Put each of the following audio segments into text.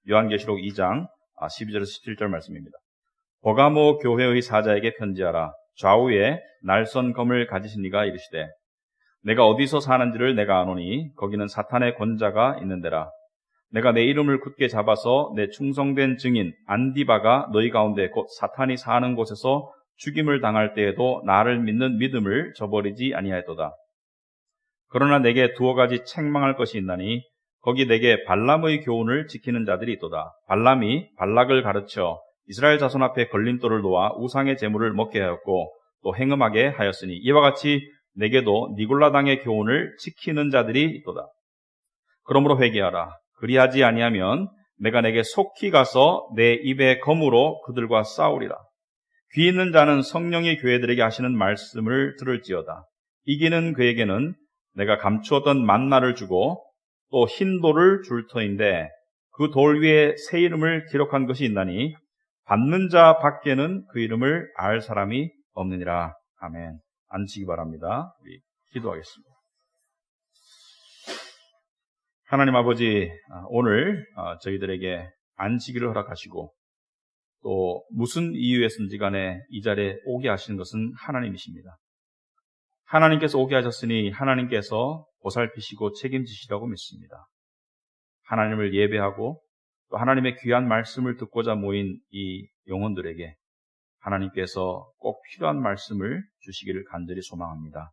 요한계시록 2장 12절에서 17절 말씀입니다. 버가모 교회의 사자에게 편지하라. 좌우에 날선 검을 가지신 이가 이르시되 내가 어디서 사는지를 내가 아노니 거기는 사탄의 권자가 있는 데라. 내가 내 이름을 굳게 잡아서 내 충성된 증인 안디바가 너희 가운데 곧 사탄이 사는 곳에서 죽임을 당할 때에도 나를 믿는 믿음을 저버리지 아니하였도다. 그러나 내게 두어 가지 책망할 것이 있나니 거기 내게 발람의 교훈을 지키는 자들이 있도다. 발람이 발락을 가르쳐 이스라엘 자손 앞에 걸림돌을 놓아 우상의 제물을 먹게 하였고 또 행음하게 하였으니 이와 같이 내게도 니골라당의 교훈을 지키는 자들이 있도다. 그러므로 회개하라. 그리하지 아니하면 내가 내게 속히 가서 내 입의 검으로 그들과 싸우리라. 귀 있는 자는 성령이 교회들에게 하시는 말씀을 들을지어다. 이기는 그에게는 내가 감추었던 만나를 주고 또 흰 돌을 줄 터인데 그 돌 위에 새 이름을 기록한 것이 있나니 받는 자 밖에는 그 이름을 알 사람이 없느니라. 아멘. 앉으시기 바랍니다. 우리 기도하겠습니다. 하나님 아버지, 오늘 저희들에게 안식일을 허락하시고 또 무슨 이유에서든지 간에 이 자리에 오게 하시는 것은 하나님이십니다. 하나님께서 오게 하셨으니 하나님께서 보살피시고 책임지시라고 믿습니다. 하나님을 예배하고 또 하나님의 귀한 말씀을 듣고자 모인 이 영혼들에게 하나님께서 꼭 필요한 말씀을 주시기를 간절히 소망합니다.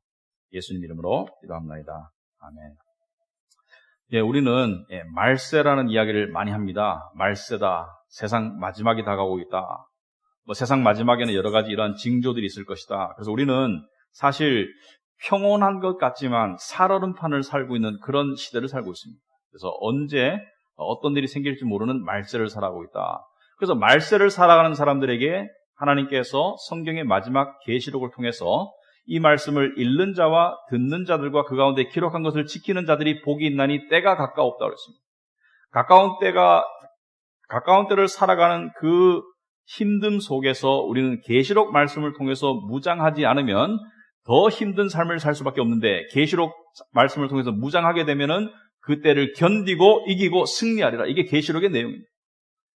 예수님 이름으로 기도합니다. 아멘. 예, 우리는 말세라는 이야기를 많이 합니다. 말세다. 세상 마지막이 다가오고 있다. 세상 마지막에는 여러 가지 이러한 징조들이 있을 것이다. 그래서 우리는 사실 평온한 것 같지만 살얼음판을 살고 있는 그런 시대를 살고 있습니다. 그래서 언제 어떤 일이 생길지 모르는 말세를 살아가고 있다. 그래서 말세를 살아가는 사람들에게 하나님께서 성경의 마지막 계시록을 통해서 이 말씀을 읽는 자와 듣는 자들과 그 가운데 기록한 것을 지키는 자들이 복이 있나니 때가 가까웠다 그랬습니다. 가까운 때를 살아가는 그 힘듦 속에서 우리는 계시록 말씀을 통해서 무장하지 않으면 더 힘든 삶을 살 수밖에 없는데 계시록 말씀을 통해서 무장하게 되면은 그 때를 견디고 이기고 승리하리라. 이게 계시록의 내용입니다.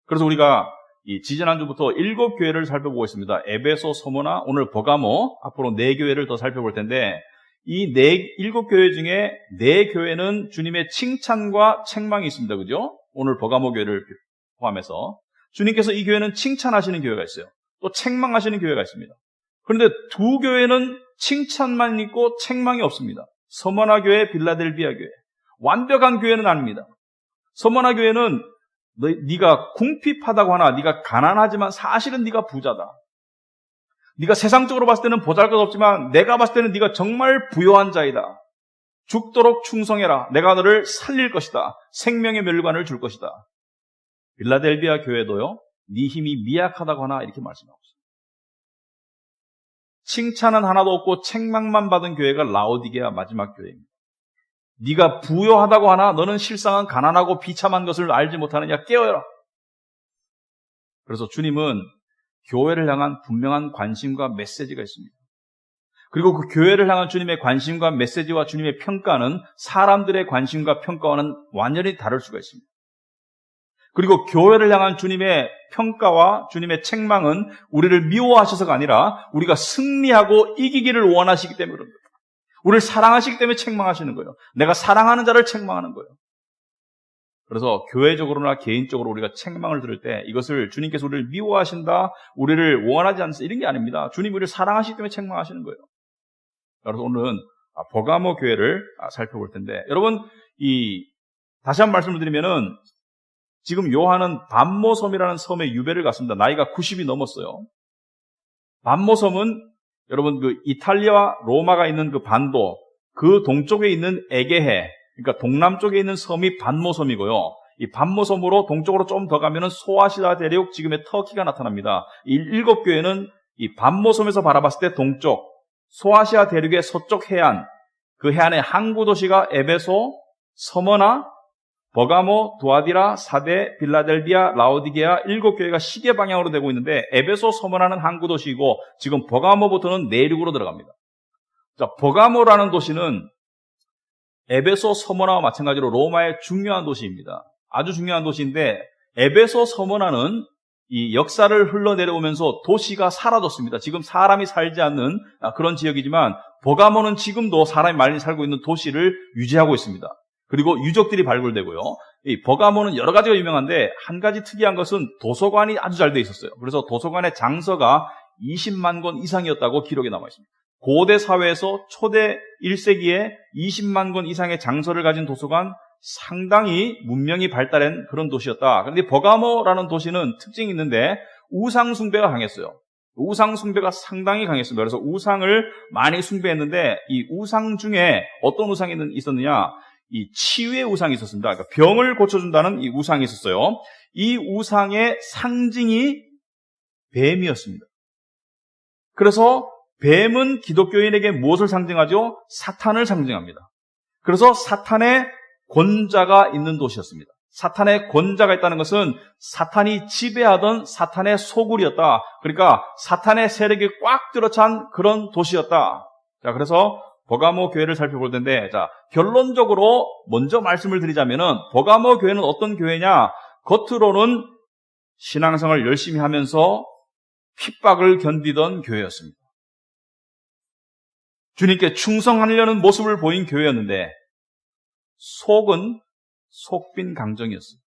그래서 우리가 이 지지난주부터 7교회를 살펴보고 있습니다. 에베소, 서모나, 오늘 버가모, 앞으로 4교회를 더 살펴볼 텐데 이 7교회 중에 4교회는 주님의 칭찬과 책망이 있습니다. 그죠? 오늘 버가모 교회를 포함해서 주님께서 이 교회는 칭찬하시는 교회가 있어요. 또 책망하시는 교회가 있습니다. 그런데 2교회는 칭찬만 있고 책망이 없습니다. 서머나 교회, 빌라델비아 교회. 완벽한 교회는 아닙니다. 서머나 교회는 네가 궁핍하다고 하나 네가 가난하지만 사실은 네가 부자다. 네가 세상적으로 봤을 때는 보잘것없지만 내가 봤을 때는 네가 정말 부요한 자이다. 죽도록 충성해라. 내가 너를 살릴 것이다. 생명의 멸관을 줄 것이다. 빌라델비아 교회도요. 네 힘이 미약하다고 하나 이렇게 말씀하고 있습니다. 칭찬은 하나도 없고 책망만 받은 교회가 라오디게아 마지막 교회입니다. 네가 부요하다고 하나 너는 실상은 가난하고 비참한 것을 알지 못하느냐 깨어라. 그래서 주님은 교회를 향한 분명한 관심과 메시지가 있습니다. 그리고 그 교회를 향한 주님의 관심과 메시지와 주님의 평가는 사람들의 관심과 평가와는 완전히 다를 수가 있습니다. 그리고 교회를 향한 주님의 평가와 주님의 책망은 우리를 미워하셔서가 아니라 우리가 승리하고 이기기를 원하시기 때문에 그럽니다. 우리를 사랑하시기 때문에 책망하시는 거예요. 내가 사랑하는 자를 책망하는 거예요. 그래서 교회적으로나 개인적으로 우리가 책망을 들을 때 이것을 주님께서 우리를 미워하신다, 우리를 원하지 않는다 이런 게 아닙니다. 주님이 우리를 사랑하시기 때문에 책망하시는 거예요. 그래서 오늘은 버가모 교회를 살펴볼 텐데 여러분 다시 한 말씀을 드리면은 지금 요한은 반모섬이라는 섬에 유배를 갔습니다. 나이가 90이 넘었어요. 반모섬은 여러분 그 이탈리아와 로마가 있는 그 반도 그 동쪽에 있는 에게해 그러니까 동남쪽에 있는 섬이 반모섬이고요. 이 반모섬으로 동쪽으로 좀 더 가면은 소아시아 대륙 지금의 터키가 나타납니다. 이 7교회는 이 반모섬에서 바라봤을 때 동쪽 소아시아 대륙의 서쪽 해안 그 해안의 항구 도시가 에베소, 서머나, 버가모, 두아디라, 사데, 빌라델비아, 라오디게아 7교회가 시계 방향으로 되고 있는데 에베소, 서머나는 항구 도시이고 지금 버가모부터는 내륙으로 들어갑니다. 자, 버가모라는 도시는 에베소, 서머나와 마찬가지로 로마의 중요한 도시입니다. 아주 중요한 도시인데 에베소 서머나는 이 역사를 흘러내려오면서 도시가 사라졌습니다. 지금 사람이 살지 않는 그런 지역이지만 버가모는 지금도 사람이 많이 살고 있는 도시를 유지하고 있습니다. 그리고 유적들이 발굴되고요. 이 버가모는 여러 가지가 유명한데 한 가지 특이한 것은 도서관이 아주 잘 돼 있었어요. 그래서 도서관의 장서가 20만 권 이상이었다고 기록에 남아 있습니다. 고대 사회에서 초대 1세기에 20만 권 이상의 장서를 가진 도서관, 상당히 문명이 발달한 그런 도시였다. 그런데 버가모라는 도시는 특징이 있는데 우상 숭배가 강했어요. 우상 숭배가 상당히 강했습니다. 그래서 우상을 많이 숭배했는데 이 우상 중에 어떤 우상이 있었느냐? 이 치유의 우상이 있었습니다. 그러니까 병을 고쳐준다는 이 우상이 있었어요. 이 우상의 상징이 뱀이었습니다. 그래서 뱀은 기독교인에게 무엇을 상징하죠? 사탄을 상징합니다. 그래서 사탄의 권자가 있는 도시였습니다. 사탄의 권자가 있다는 것은 사탄이 지배하던 사탄의 소굴이었다. 그러니까 사탄의 세력이 꽉 들어찬 그런 도시였다. 자, 그래서 버가모 교회를 살펴볼 텐데, 자, 결론적으로 먼저 말씀을 드리자면은 버가모 교회는 어떤 교회냐? 겉으로는 신앙생활을 열심히 하면서 핍박을 견디던 교회였습니다. 주님께 충성하려는 모습을 보인 교회였는데 속은 속빈 강정이었습니다.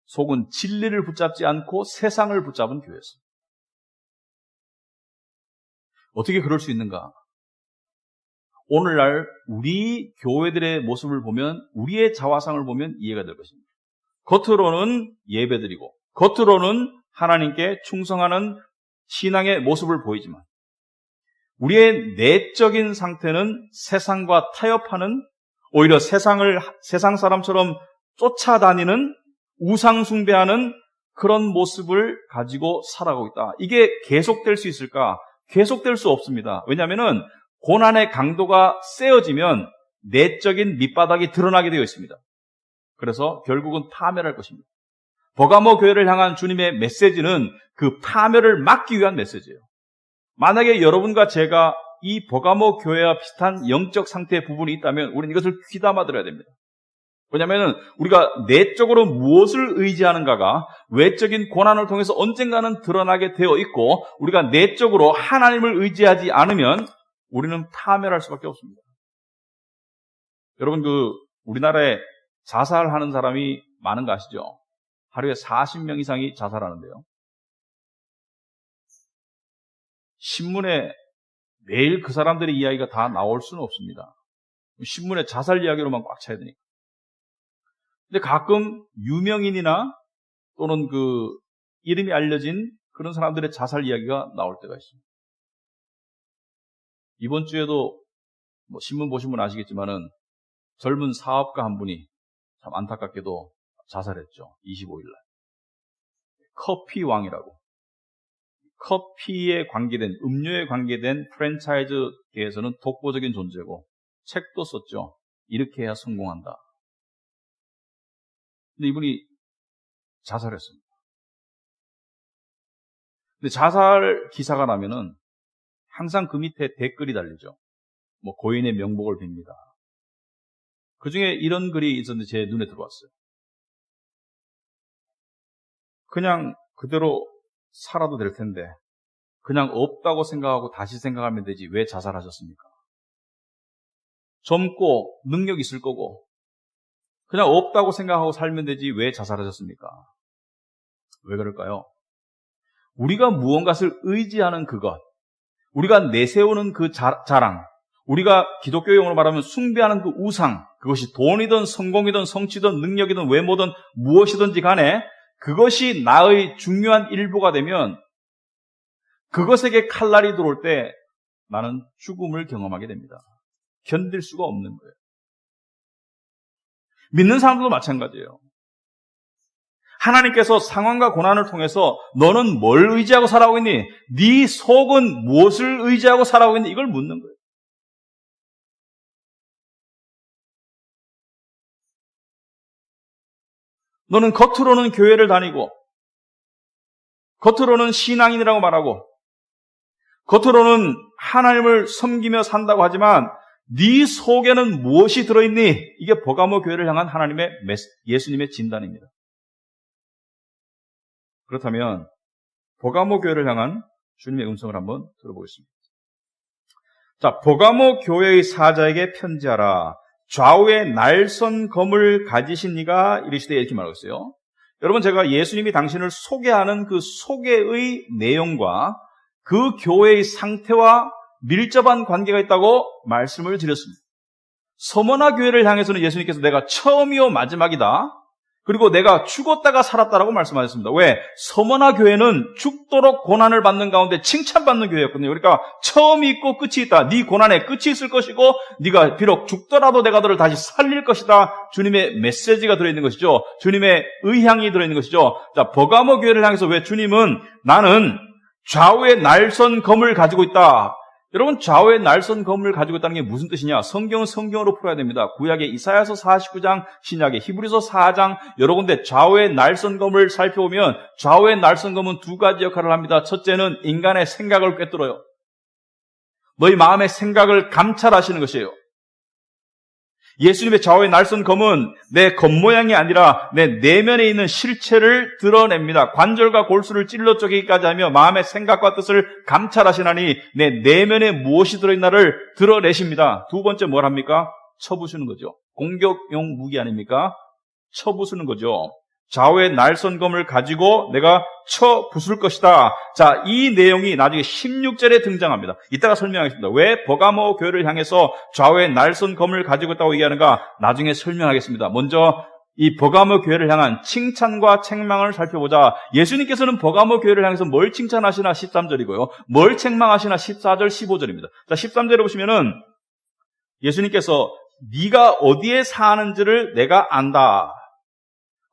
속은 진리를 붙잡지 않고 세상을 붙잡은 교회였습니다. 어떻게 그럴 수 있는가? 오늘날 우리 교회들의 모습을 보면, 우리의 자화상을 보면 이해가 될 것입니다. 겉으로는 예배드리고 겉으로는 하나님께 충성하는 신앙의 모습을 보이지만 우리의 내적인 상태는 세상과 타협하는, 오히려 세상 사람처럼 쫓아다니는, 우상 숭배하는 그런 모습을 가지고 살아가고 있다. 이게 계속될 수 있을까? 계속될 수 없습니다. 왜냐하면 고난의 강도가 세어지면 내적인 밑바닥이 드러나게 되어 있습니다. 그래서 결국은 파멸할 것입니다. 버가모 교회를 향한 주님의 메시지는 그 파멸을 막기 위한 메시지예요. 만약에 여러분과 제가 이 버가모 교회와 비슷한 영적 상태의 부분이 있다면 우리는 이것을 귀담아 들어야 됩니다. 왜냐하면 우리가 내적으로 무엇을 의지하는가가 외적인 고난을 통해서 언젠가는 드러나게 되어 있고, 우리가 내적으로 하나님을 의지하지 않으면 우리는 파멸할 수밖에 없습니다. 여러분, 우리나라에 자살하는 사람이 많은 거 아시죠? 하루에 40명 이상이 자살하는데요. 신문에 매일 그 사람들의 이야기가 다 나올 수는 없습니다. 신문에 자살 이야기로만 꽉 차야 되니까. 근데 가끔 유명인이나 또는 이름이 알려진 그런 사람들의 자살 이야기가 나올 때가 있습니다. 이번 주에도 신문 보신 분 아시겠지만은 젊은 사업가 한 분이 참 안타깝게도 자살했죠. 25일 날. 커피왕이라고. 커피에 관계된, 음료에 관계된 프랜차이즈계에서는 독보적인 존재고 책도 썼죠. 이렇게 해야 성공한다. 근데 이분이 자살했습니다. 근데 자살 기사가 나면은 항상 그 밑에 댓글이 달리죠. 고인의 명복을 빕니다. 그 중에 이런 글이 있었는데 제 눈에 들어왔어요. 그냥 그대로 살아도 될 텐데 그냥 없다고 생각하고 다시 생각하면 되지 왜 자살하셨습니까? 젊고 능력 있을 거고 그냥 없다고 생각하고 살면 되지 왜 자살하셨습니까? 왜 그럴까요? 우리가 무언가를 의지하는 그것, 우리가 내세우는 그 자랑, 우리가 기독교 용어로 말하면 숭배하는 그 우상, 그것이 돈이든 성공이든 성취든 능력이든 외모든 무엇이든지 간에 그것이 나의 중요한 일부가 되면 그것에게 칼날이 들어올 때 나는 죽음을 경험하게 됩니다. 견딜 수가 없는 거예요. 믿는 사람들도 마찬가지예요. 하나님께서 상황과 고난을 통해서 너는 뭘 의지하고 살아오고 있니? 네 속은 무엇을 의지하고 살아오고 있니? 이걸 묻는 거예요. 너는 겉으로는 교회를 다니고 겉으로는 신앙인이라고 말하고 겉으로는 하나님을 섬기며 산다고 하지만 네 속에는 무엇이 들어있니? 이게 버가모 교회를 향한 예수님의 진단입니다. 그렇다면 버가모 교회를 향한 주님의 음성을 한번 들어보겠습니다. 자, 버가모 교회의 사자에게 편지하라. 좌우에 날선 검을 가지신 이가 이르시되, 이렇게 말하고 있어요. 여러분, 제가 예수님이 당신을 소개하는 그 소개의 내용과 그 교회의 상태와 밀접한 관계가 있다고 말씀을 드렸습니다. 서머나 교회를 향해서는 예수님께서 내가 처음이요 마지막이다. 그리고 내가 죽었다가 살았다라고 말씀하셨습니다. 왜? 서머나 교회는 죽도록 고난을 받는 가운데 칭찬받는 교회였거든요. 그러니까 처음이 있고 끝이 있다. 네 고난에 끝이 있을 것이고 네가 비록 죽더라도 내가 너를 다시 살릴 것이다. 주님의 메시지가 들어있는 것이죠. 주님의 의향이 들어있는 것이죠. 자, 버가모 교회를 향해서 왜 주님은 나는 좌우에 날선 검을 가지고 있다. 여러분, 좌우에 날선 검을 가지고 있다는 게 무슨 뜻이냐? 성경은 성경으로 풀어야 됩니다. 구약의 이사야서 49장, 신약의 히브리서 4장, 여러 군데 좌우에 날선 검을 살펴보면 좌우에 날선 검은 두 가지 역할을 합니다. 첫째는 인간의 생각을 꿰뚫어요. 너희 마음의 생각을 감찰하시는 것이에요. 예수님의 좌우에 날선 검은 내 겉모양이 아니라 내 내면에 있는 실체를 드러냅니다. 관절과 골수를 찔러 쪼개기까지 하며 마음의 생각과 뜻을 감찰하시나니 내 내면에 무엇이 들어있나를 드러내십니다. 두 번째 뭘 합니까? 쳐부수는 거죠. 공격용 무기 아닙니까? 쳐부수는 거죠. 좌우에 날선 검을 가지고 내가 쳐 부술 것이다. 자, 이 내용이 나중에 16절에 등장합니다. 이따가 설명하겠습니다. 왜 버가모 교회를 향해서 좌우에 날선 검을 가지고 있다고 얘기하는가? 나중에 설명하겠습니다. 먼저 이 버가모 교회를 향한 칭찬과 책망을 살펴보자. 예수님께서는 버가모 교회를 향해서 뭘 칭찬하시나 13절이고요. 뭘 책망하시나 14절, 15절입니다. 자, 13절에 보시면은 예수님께서 네가 어디에 사는지를 내가 안다.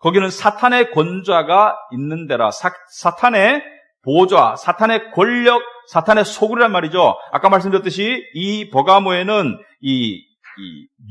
거기는 사탄의 권좌가 있는 데라. 사탄의 보좌, 사탄의 권력, 사탄의 소굴이란 말이죠. 아까 말씀드렸듯이 이 버가모에는 이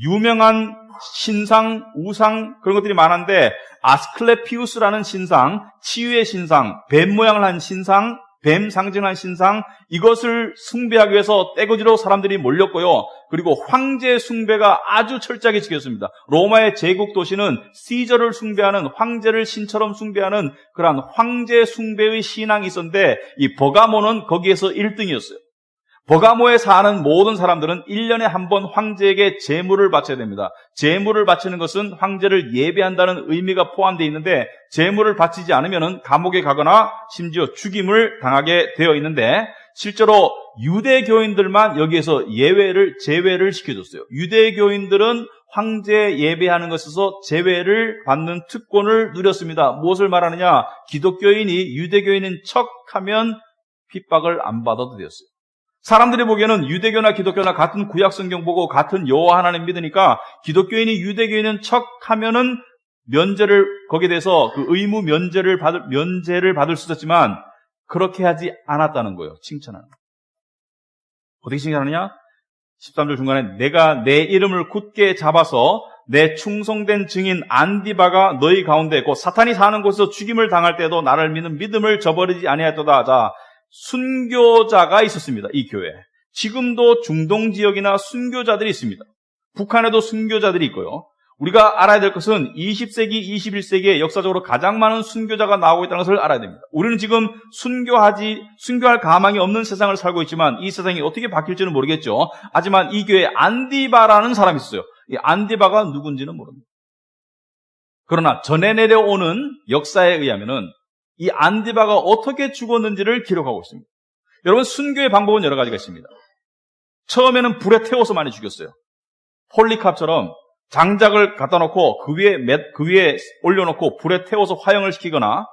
유명한 신상, 우상 그런 것들이 많은데 아스클레피우스라는 신상, 치유의 신상, 뱀 모양을 한 신상, 뱀 상징한 신상, 이것을 숭배하기 위해서 떼거지로 사람들이 몰렸고요. 그리고 황제 숭배가 아주 철저하게 지켰습니다. 로마의 제국 도시는 시저를 숭배하는, 황제를 신처럼 숭배하는 그러한 황제 숭배의 신앙이 있었는데 이 버가모는 거기에서 1등이었어요. 버가모에 사는 모든 사람들은 1년에 한 번 황제에게 제물을 바쳐야 됩니다. 제물을 바치는 것은 황제를 예배한다는 의미가 포함되어 있는데 제물을 바치지 않으면 감옥에 가거나 심지어 죽임을 당하게 되어 있는데 실제로 유대교인들만 여기에서 제외를 시켜줬어요. 유대교인들은 황제 예배하는 것에서 제외를 받는 특권을 누렸습니다. 무엇을 말하느냐? 기독교인이 유대교인인 척하면 핍박을 안 받아도 되었어요. 사람들이 보기에는 유대교나 기독교나 같은 구약 성경 보고 같은 여호와 하나님 믿으니까 기독교인이 유대교인인 척하면은 거기에 대해서 그 의무 면제를 받을 수 있었지만 그렇게 하지 않았다는 거예요. 칭찬하는. 어떻게 칭찬하느냐? 13절 중간에 내가 내 이름을 굳게 잡아서 내 충성된 증인 안디바가 너희 가운데 있고 사탄이 사는 곳에서 죽임을 당할 때도 나를 믿는 믿음을 저버리지 아니하였도다. 자, 순교자가 있었습니다. 이 교회. 지금도 중동 지역이나 순교자들이 있습니다. 북한에도 순교자들이 있고요. 우리가 알아야 될 것은 20세기, 21세기에 역사적으로 가장 많은 순교자가 나오고 있다는 것을 알아야 됩니다. 우리는 지금 순교할 가망이 없는 세상을 살고 있지만 이 세상이 어떻게 바뀔지는 모르겠죠. 하지만 이 교회에 안디바라는 사람이 있어요. 이 안디바가 누군지는 모릅니다. 그러나 전해 내려오는 역사에 의하면은 이 안디바가 어떻게 죽었는지를 기록하고 있습니다. 여러분, 순교의 방법은 여러 가지가 있습니다. 처음에는 불에 태워서 많이 죽였어요. 폴리캅처럼 장작을 갖다 놓고 그 위에 올려놓고 불에 태워서 화형을 시키거나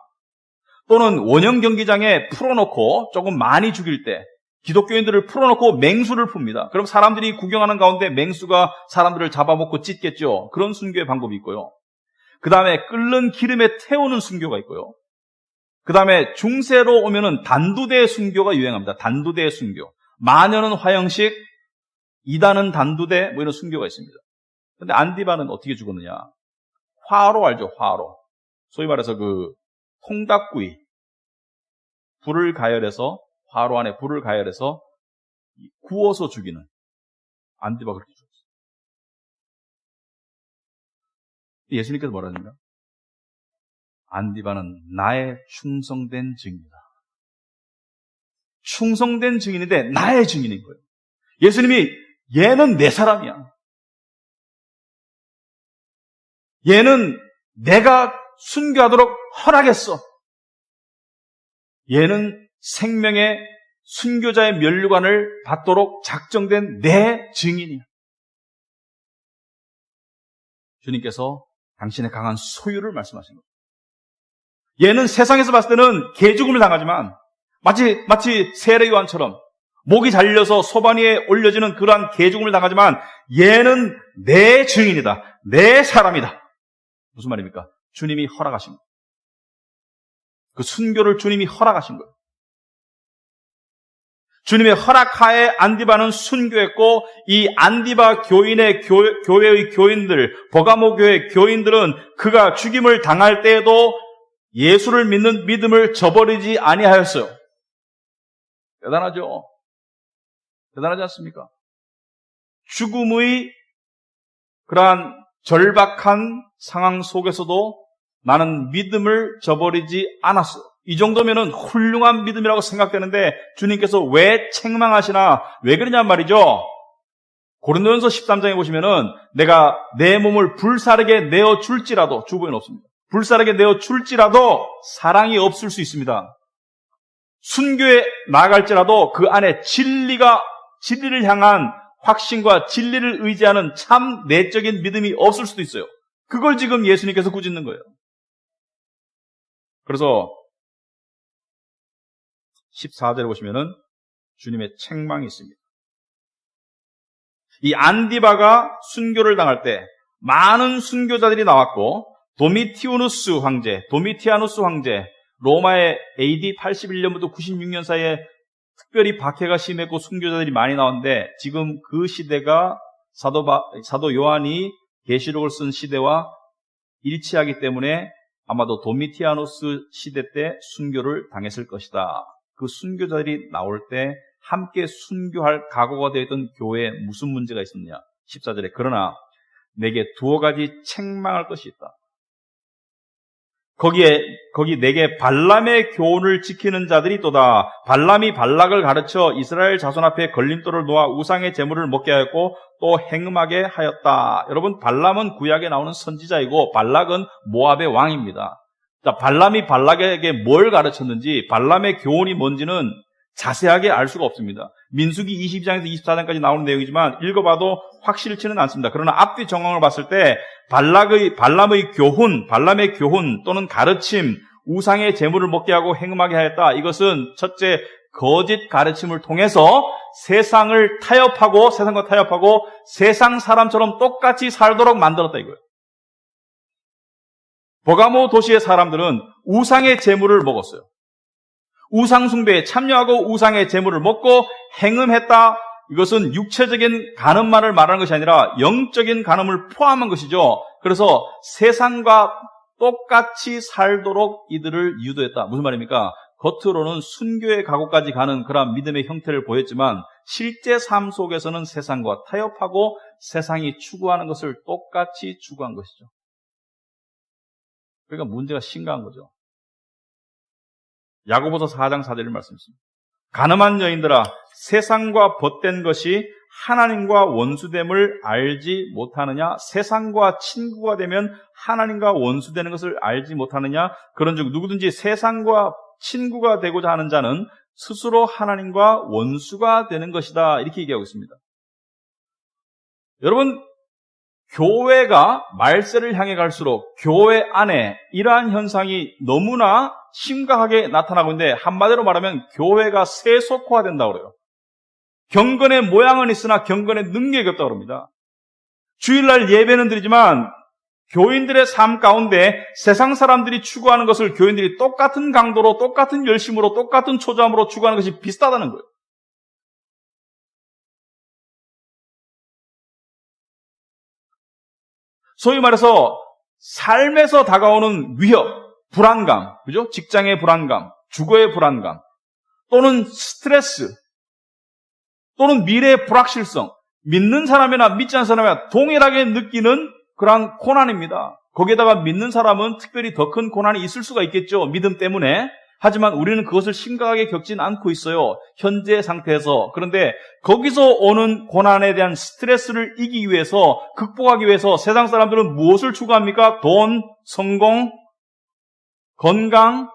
또는 원형 경기장에 풀어놓고 조금 많이 죽일 때 기독교인들을 풀어놓고 맹수를 풉니다. 그럼 사람들이 구경하는 가운데 맹수가 사람들을 잡아먹고 찢겠죠. 그런 순교의 방법이 있고요. 그 다음에 끓는 기름에 태우는 순교가 있고요. 그 다음에 중세로 오면은 단두대 순교가 유행합니다. 단두대 순교. 마녀는 화형식, 이단은 단두대, 이런 순교가 있습니다. 근데 안디바는 어떻게 죽었느냐? 화로 알죠? 화로. 소위 말해서 그 통닭구이. 화로 안에 불을 가열해서 구워서 죽이는. 안디바가 그렇게 죽었어요. 예수님께서 뭐라 하십니까? 안디바는 나의 충성된 증인이다. 충성된 증인인데 나의 증인인 거예요. 예수님이 얘는 내 사람이야. 얘는 내가 순교하도록 허락했어. 얘는 생명의 순교자의 면류관을 받도록 작정된 내 증인이야. 주님께서 당신의 강한 소유를 말씀하신 거예요. 얘는 세상에서 봤을 때는 개죽음을 당하지만 마치 세례요한처럼 목이 잘려서 소반 위에 올려지는 그러한 개죽음을 당하지만 얘는 내 증인이다. 내 사람이다. 무슨 말입니까? 주님이 허락하신 거예요. 그 순교를 주님이 허락하신 거예요. 주님의 허락하에 안디바는 순교했고 이 안디바 교인의 교회의 교인들, 버가모 교회 교인들은 그가 죽임을 당할 때에도 예수를 믿는 믿음을 저버리지 아니하였어요. 대단하죠? 대단하지 않습니까? 죽음의 그러한 절박한 상황 속에서도 나는 믿음을 저버리지 않았어. 이 정도면은 훌륭한 믿음이라고 생각되는데 주님께서 왜 책망하시나? 왜 그러냔 말이죠. 고린도전서 13장에 보시면은 내가 내 몸을 불사르게 내어 줄지라도, 주부에는 없습니다. 불사르게 내어 줄지라도 사랑이 없을 수 있습니다. 순교에 나아갈지라도 그 안에 진리를 향한 확신과 진리를 의지하는 참 내적인 믿음이 없을 수도 있어요. 그걸 지금 예수님께서 꾸짖는 거예요. 그래서 14절에 보시면은 주님의 책망이 있습니다. 이 안디바가 순교를 당할 때 많은 순교자들이 나왔고 도미티아누스 황제, 로마의 AD 81년부터 96년 사이에 특별히 박해가 심했고 순교자들이 많이 나왔는데 지금 그 시대가 사도 요한이 계시록을 쓴 시대와 일치하기 때문에 아마도 도미티아누스 시대 때 순교를 당했을 것이다. 그 순교자들이 나올 때 함께 순교할 각오가 되어 있던 교회에 무슨 문제가 있었느냐? 14절에 그러나 내게 두어 가지 책망할 것이 있다. 거기 내게 발람의 교훈을 지키는 자들이 또다. 발람이 발락을 가르쳐 이스라엘 자손 앞에 걸림돌을 놓아 우상의 제물을 먹게 하였고 또 행음하게 하였다. 여러분, 발람은 구약에 나오는 선지자이고 발락은 모압의 왕입니다. 자, 발람이 발락에게 뭘 가르쳤는지, 발람의 교훈이 뭔지는 자세하게 알 수가 없습니다. 민수기 22장에서 24장까지 나오는 내용이지만 읽어봐도 확실치는 않습니다. 그러나 앞뒤 정황을 봤을 때 발람의 교훈 또는 가르침, 우상의 제물을 먹게 하고 행음하게 하였다. 이것은 첫째, 거짓 가르침을 통해서 세상과 타협하고 세상 사람처럼 똑같이 살도록 만들었다 이거예요. 버가모 도시의 사람들은 우상의 제물을 먹었어요. 우상 숭배에 참여하고 우상의 제물을 먹고 행음했다. 이것은 육체적인 간음만을 말하는 것이 아니라 영적인 간음을 포함한 것이죠. 그래서 세상과 똑같이 살도록 이들을 유도했다. 무슨 말입니까? 겉으로는 순교의 각오까지 가는 그런 믿음의 형태를 보였지만 실제 삶 속에서는 세상과 타협하고 세상이 추구하는 것을 똑같이 추구한 것이죠. 그러니까 문제가 심각한 거죠. 야고보서 4장 4절을 말씀했습니다. 가늠한 여인들아, 세상과 벗된 것이 하나님과 원수됨을 알지 못하느냐? 세상과 친구가 되면 하나님과 원수되는 것을 알지 못하느냐? 그런즉 누구든지 세상과 친구가 되고자 하는 자는 스스로 하나님과 원수가 되는 것이다. 이렇게 얘기하고 있습니다. 여러분, 교회가 말세를 향해 갈수록 교회 안에 이러한 현상이 너무나 심각하게 나타나고 있는데, 한마디로 말하면 교회가 세속화된다고 그래요. 경건의 모양은 있으나 경건의 능력이 없다고 합니다. 주일날 예배는 드리지만 교인들의 삶 가운데 세상 사람들이 추구하는 것을 교인들이 똑같은 강도로, 똑같은 열심으로, 똑같은 초조함으로 추구하는 것이 비슷하다는 거예요. 소위 말해서 삶에서 다가오는 위협, 불안감, 그죠? 직장의 불안감, 주거의 불안감, 또는 스트레스, 또는 미래의 불확실성, 믿는 사람이나 믿지 않는 사람이나 동일하게 느끼는 그러한 고난입니다. 거기에다가 믿는 사람은 특별히 더 큰 고난이 있을 수가 있겠죠. 믿음 때문에. 하지만 우리는 그것을 심각하게 겪진 않고 있어요. 현재 상태에서. 그런데 거기서 오는 고난에 대한 스트레스를 이기기 위해서, 극복하기 위해서 세상 사람들은 무엇을 추구합니까? 돈, 성공, 건강,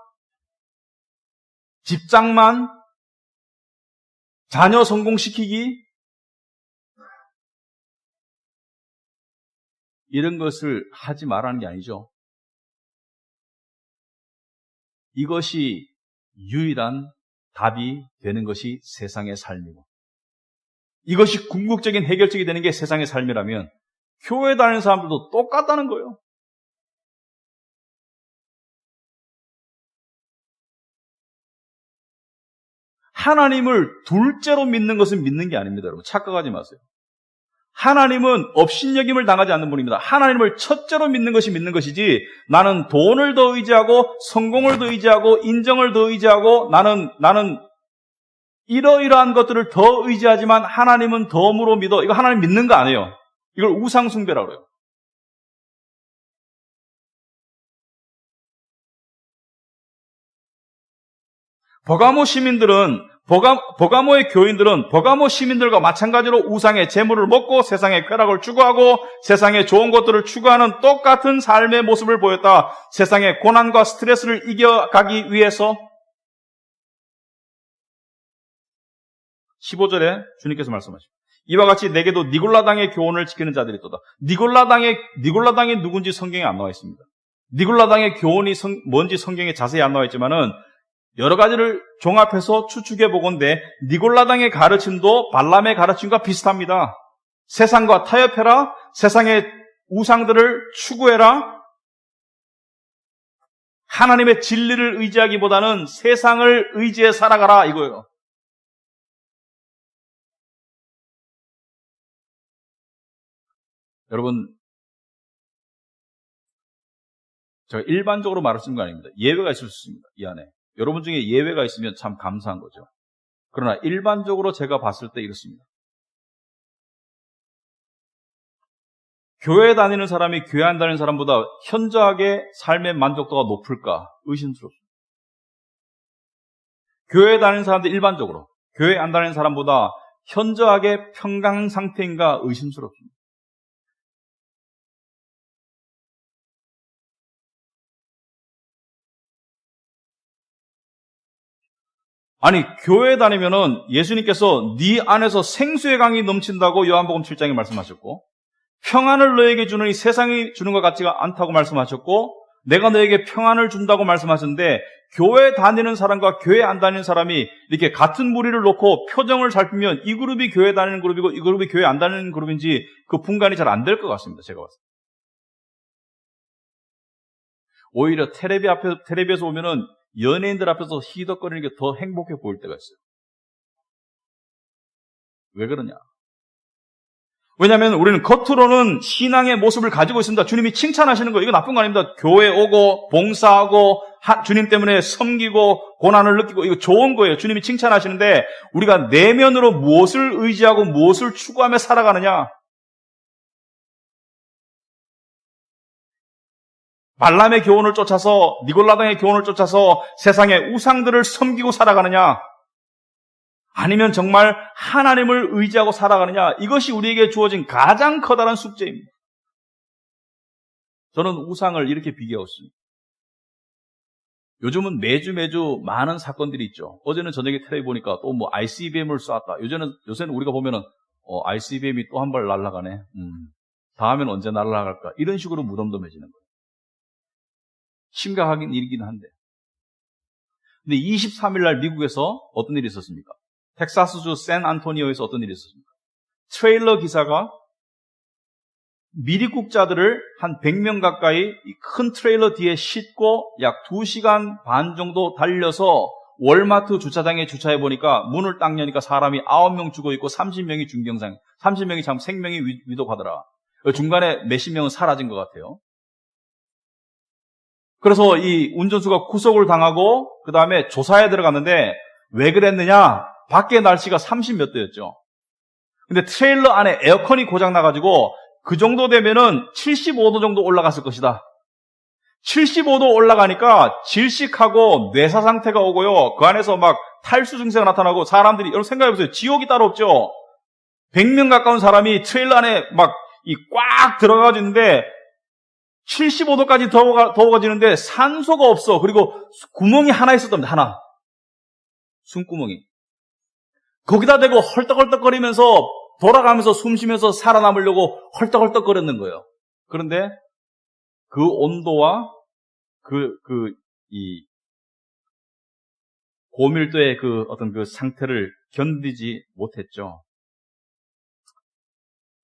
직장만, 자녀 성공시키기, 이런 것을 하지 말라는 게 아니죠. 이것이 유일한 답이 되는 것이 세상의 삶이고, 이것이 궁극적인 해결책이 되는 게 세상의 삶이라면 교회 다니는 사람들도 똑같다는 거예요. 하나님을 둘째로 믿는 것은 믿는 게 아닙니다. 여러분 착각하지 마세요. 하나님은 업신여김을 당하지 않는 분입니다. 하나님을 첫째로 믿는 것이 믿는 것이지, 나는 돈을 더 의지하고 성공을 더 의지하고 인정을 더 의지하고 나는 이러이러한 것들을 더 의지하지만 하나님은 덤으로 믿어, 이거 하나님 믿는 거 아니에요. 이걸 우상숭배라고 그래요. 버가모 시민들은, 버가모의 교인들은 버가모 시민들과 마찬가지로 우상의 재물을 먹고 세상의 쾌락을 추구하고 세상의 좋은 것들을 추구하는 똑같은 삶의 모습을 보였다. 세상의 고난과 스트레스를 이겨가기 위해서. 15절에 주님께서 말씀하십니다. 이와 같이 내게도 니골라당의 교훈을 지키는 자들이 있도다. 니골라당이 누군지 성경에 안 나와 있습니다. 니골라당의 교훈이 뭔지 성경에 자세히 안 나와 있지만은 여러 가지를 종합해서 추측해 보건대 니골라당의 가르침도 발람의 가르침과 비슷합니다. 세상과 타협해라, 세상의 우상들을 추구해라, 하나님의 진리를 의지하기보다는 세상을 의지해 살아가라, 이거예요. 여러분, 제가 일반적으로 말씀드린 거 아닙니다. 예외가 있을 수 있습니다. 이 안에. 여러분 중에 예외가 있으면 참 감사한 거죠. 그러나 일반적으로 제가 봤을 때 이렇습니다. 교회 다니는 사람이 교회 안 다니는 사람보다 현저하게 삶의 만족도가 높을까 의심스럽습니다. 교회 다니는 사람들 일반적으로 교회 안 다니는 사람보다 현저하게 평강 상태인가 의심스럽습니다. 아니, 교회 다니면은 예수님께서 네 안에서 생수의 강이 넘친다고 요한복음 7장에 말씀하셨고, 평안을 너에게 주느니 세상이 주는 것 같지가 않다고 말씀하셨고, 내가 너에게 평안을 준다고 말씀하셨는데, 교회 다니는 사람과 교회 안 다니는 사람이 이렇게 같은 무리를 놓고 표정을 살피면 이 그룹이 교회 다니는 그룹이고 이 그룹이 교회 안 다니는 그룹인지 그 분간이 잘 안 될 것 같습니다. 제가 봤을 때. 오히려 텔레비에서 오면은 연예인들 앞에서 희덕거리는 게 더 행복해 보일 때가 있어요. 왜 그러냐? 왜냐하면 우리는 겉으로는 신앙의 모습을 가지고 있습니다. 주님이 칭찬하시는 거, 이거 나쁜 거 아닙니다. 교회 오고 봉사하고 주님 때문에 섬기고 고난을 느끼고 이거 좋은 거예요. 주님이 칭찬하시는데 우리가 내면으로 무엇을 의지하고 무엇을 추구하며 살아가느냐? 발람의 교훈을 쫓아서, 니골라당의 교훈을 쫓아서 세상의 우상들을 섬기고 살아가느냐? 아니면 정말 하나님을 의지하고 살아가느냐? 이것이 우리에게 주어진 가장 커다란 숙제입니다. 저는 우상을 이렇게 비교하고 있습니다. 요즘은 매주 많은 사건들이 있죠. 어제는 저녁에 텔레비 보니까 또 뭐 ICBM을 쐈다. 요새는 우리가 보면은 ICBM이 또 한 발 날아가네. 다음엔 언제 날아갈까? 이런 식으로 무덤덤해지는 거예요. 심각하긴 일이긴 한데. 근데 23일 날 미국에서 어떤 일이 있었습니까? 텍사스주 샌안토니오에서 어떤 일이 있었습니까? 트레일러 기사가 미리국자들을 한 100명 가까이 이 큰 트레일러 뒤에 싣고 약 2시간 반 정도 달려서 월마트 주차장에 주차해 보니까 문을 딱 여니까 사람이 9명 죽어 있고 30명이 중경상, 30명이 참 생명이 위독하더라. 중간에 몇십 명은 사라진 것 같아요. 그래서 이 운전수가 구속을 당하고 그 다음에 조사에 들어갔는데 왜 그랬느냐? 밖에 날씨가 30몇 도였죠. 근데 트레일러 안에 에어컨이 고장 나가지고 그 정도 되면은 75도 정도 올라갔을 것이다. 75도 올라가니까 질식하고 뇌사 상태가 오고요. 그 안에서 막 탈수 증세가 나타나고 사람들이, 여러분 생각해보세요. 지옥이 따로 없죠. 100명 가까운 사람이 트레일러 안에 막 꽉 들어가지고 있는데 75도까지 더워지는데 산소가 없어. 그리고 구멍이 하나 있었답니다. 하나. 숨구멍이. 거기다 대고 헐떡헐떡거리면서 돌아가면서 숨 쉬면서 살아남으려고 헐떡헐떡거렸는 거예요. 그런데 그 온도와 이 고밀도의 그 어떤 그 상태를 견디지 못했죠.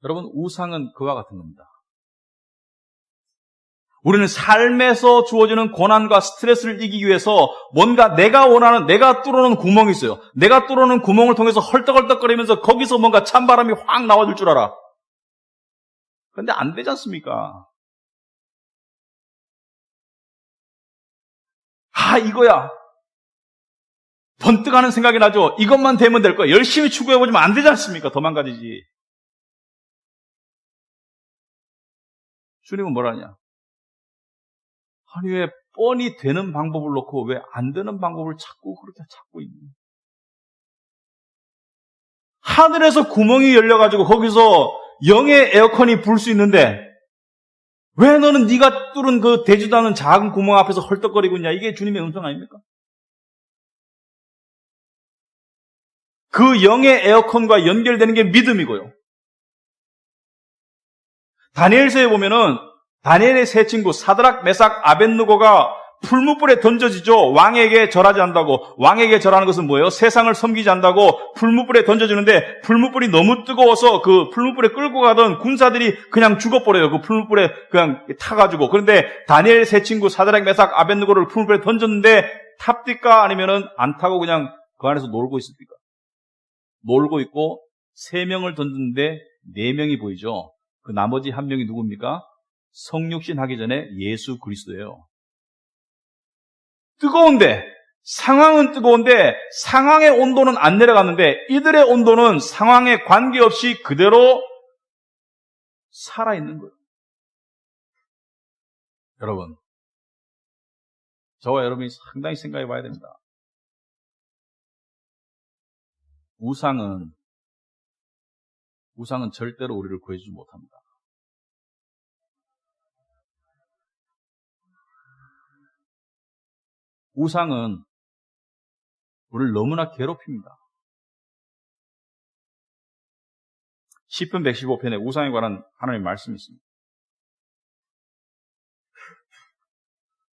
여러분, 우상은 그와 같은 겁니다. 우리는 삶에서 주어지는 고난과 스트레스를 이기기 위해서 뭔가 내가 원하는, 내가 뚫어놓은 구멍이 있어요. 내가 뚫어놓은 구멍을 통해서 헐떡헐떡거리면서 거기서 뭔가 찬바람이 확 나와줄 줄 알아. 그런데 안 되지 않습니까? 이거야. 번뜩하는 생각이 나죠. 이것만 되면 될 거야. 열심히 추구해보지만 안 되지 않습니까? 더 망가지지. 주님은 뭐라냐? 아니, 왜 뻔히 되는 방법을 놓고 왜 안 되는 방법을 자꾸 그렇게 찾고 있니? 하늘에서 구멍이 열려가지고 거기서 영의 에어컨이 불 수 있는데 왜 너는 네가 뚫은 그 되지도 않은 작은 구멍 앞에서 헐떡거리고 있냐? 이게 주님의 음성 아닙니까? 그 영의 에어컨과 연결되는 게 믿음이고요. 다니엘서에 보면은 다니엘의 세 친구 사드락, 메삭, 아벳느고가 풀무불에 던져지죠. 왕에게 절하지 않는다고. 왕에게 절하는 것은 뭐예요? 세상을 섬기지 않는다고 풀무불에 던져주는데 풀무불이 너무 뜨거워서 그 풀무불에 끌고 가던 군사들이 그냥 죽어버려요. 그 풀무불에 그냥 타가지고. 그런데 다니엘 세 친구 사드락, 메삭, 아벳느고를 풀무불에 던졌는데 탑니까? 아니면은 안 타고 그냥 그 안에서 놀고 있습니까? 놀고 있고 3명을 던졌는데 4명이 보이죠. 그 나머지 1명이 누굽니까? 성육신 하기 전에 예수 그리스도예요. 뜨거운데, 상황은 뜨거운데 상황의 온도는 안 내려갔는데 이들의 온도는 상황에 관계없이 그대로 살아있는 거예요. 여러분, 저와 여러분이 상당히 생각해 봐야 됩니다. 우상은 절대로 우리를 구해주지 못합니다. 우상은 우리를 너무나 괴롭힙니다. 시편 115편에 우상에 관한 하나님의 말씀이 있습니다.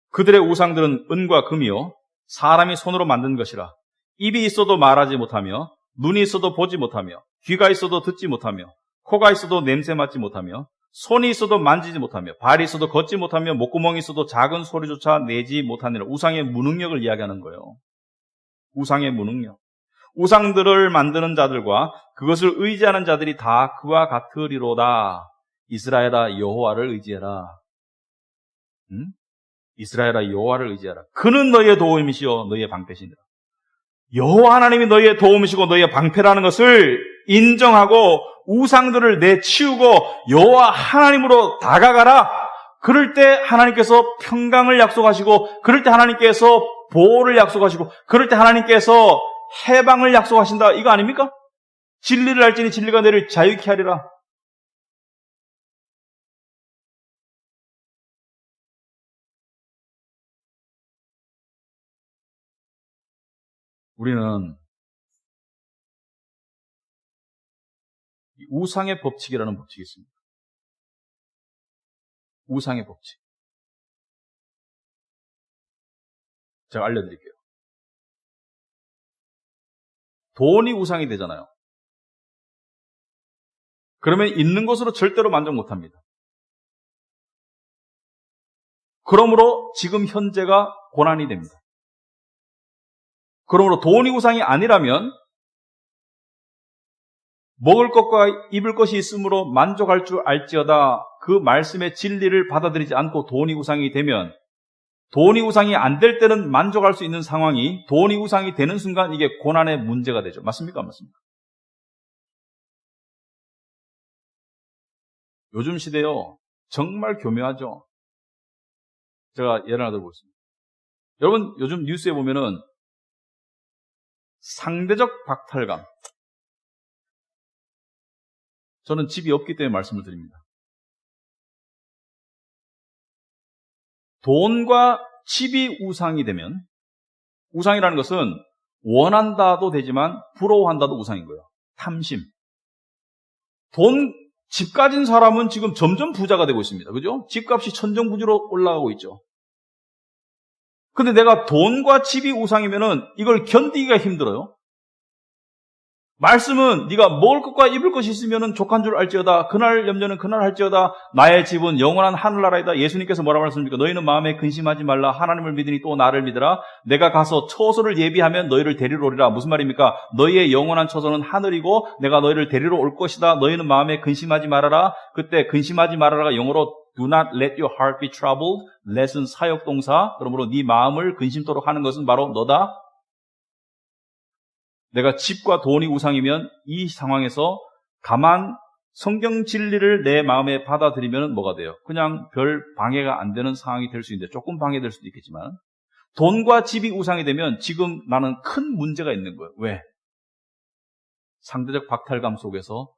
그들의 우상들은 은과 금이요 사람이 손으로 만든 것이라 입이 있어도 말하지 못하며 눈이 있어도 보지 못하며 귀가 있어도 듣지 못하며 코가 있어도 냄새 맡지 못하며 손이 있어도 만지지 못하며 발이 있어도 걷지 못하며 목구멍이 있어도 작은 소리조차 내지 못하느라. 우상의 무능력을 이야기하는 거예요. 우상의 무능력. 우상들을 만드는 자들과 그것을 의지하는 자들이 다 그와 같으리로다. 이스라엘아 여호와를 의지해라. 응? 이스라엘아 여호와를 의지하라. 그는 너희의 도움이시요 너희의 방패시니라. 여호와 하나님이 너희의 도움이시고 너희의 방패라는 것을 인정하고 우상들을 내치우고 여호와 하나님으로 다가가라. 그럴 때 하나님께서 평강을 약속하시고 그럴 때 하나님께서 보호를 약속하시고 그럴 때 하나님께서 해방을 약속하신다. 이거 아닙니까? 진리를 알지니 진리가 너희를 자유케 하리라. 우리는 우상의 법칙이라는 법칙이 있습니다. 우상의 법칙. 제가 알려드릴게요. 돈이 우상이 되잖아요. 그러면 있는 것으로 절대로 만족 못합니다. 그러므로 지금 현재가 고난이 됩니다. 그러므로 돈이 우상이 아니라면 먹을 것과 입을 것이 있으므로 만족할 줄 알지어다. 그 말씀의 진리를 받아들이지 않고 돈이 우상이 되면 돈이 우상이 안 될 때는 만족할 수 있는 상황이 돈이 우상이 되는 순간 이게 고난의 문제가 되죠. 맞습니까? 안 맞습니까? 요즘 시대요. 정말 교묘하죠. 제가 예를 하나 들어보겠습니다. 여러분, 요즘 뉴스에 보면은 상대적 박탈감. 저는 집이 없기 때문에 말씀을 드립니다. 돈과 집이 우상이 되면, 우상이라는 것은 원한다도 되지만 부러워한다도 우상인 거예요. 탐심. 집 가진 사람은 지금 점점 부자가 되고 있습니다. 그죠? 집값이 천정부지로 올라가고 있죠. 근데 내가 돈과 집이 우상이면은 이걸 견디기가 힘들어요. 말씀은 네가 먹을 것과 입을 것이 있으면은 족한 줄 알지어다. 그날 염려는 그날 할지어다. 나의 집은 영원한 하늘나라이다. 예수님께서 뭐라고 말씀하십니까? 너희는 마음에 근심하지 말라. 하나님을 믿으니 또 나를 믿으라. 내가 가서 처소를 예비하면 너희를 데리러 오리라. 무슨 말입니까? 너희의 영원한 처소는 하늘이고 내가 너희를 데리러 올 것이다. 너희는 마음에 근심하지 말아라. 그때 근심하지 말아라가 영어로 Do not let your heart be troubled. let은 사역동사. 그러므로 네 마음을 근심토록 하는 것은 바로 너다. 내가 집과 돈이 우상이면 이 상황에서 가만 성경 진리를 내 마음에 받아들이면 뭐가 돼요? 그냥 별 방해가 안 되는 상황이 될 수 있는데 조금 방해될 수도 있겠지만 돈과 집이 우상이 되면 지금 나는 큰 문제가 있는 거예요. 왜? 상대적 박탈감 속에서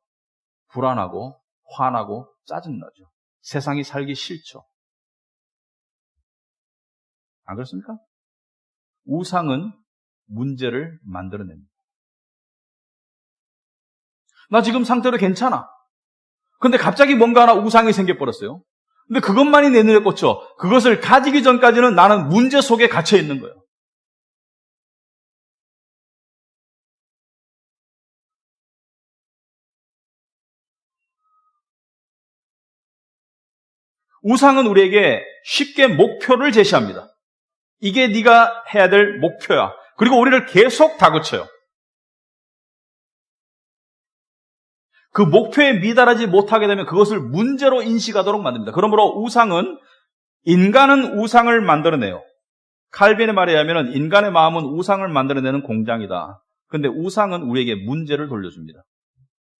불안하고 화나고 짜증나죠. 세상이 살기 싫죠. 안 그렇습니까? 우상은 문제를 만들어냅니다. 나 지금 상태로 괜찮아. 근데 갑자기 뭔가 하나 우상이 생겨버렸어요. 근데 그것만이 내 눈에 꽂혀. 그것을 가지기 전까지는 나는 문제 속에 갇혀 있는 거예요. 우상은 우리에게 쉽게 목표를 제시합니다. 이게 네가 해야 될 목표야. 그리고 우리를 계속 다그쳐요. 그 목표에 미달하지 못하게 되면 그것을 문제로 인식하도록 만듭니다. 그러므로 인간은 우상을 만들어내요. 칼빈의 말에 의하면 인간의 마음은 우상을 만들어내는 공장이다. 그런데 우상은 우리에게 문제를 돌려줍니다.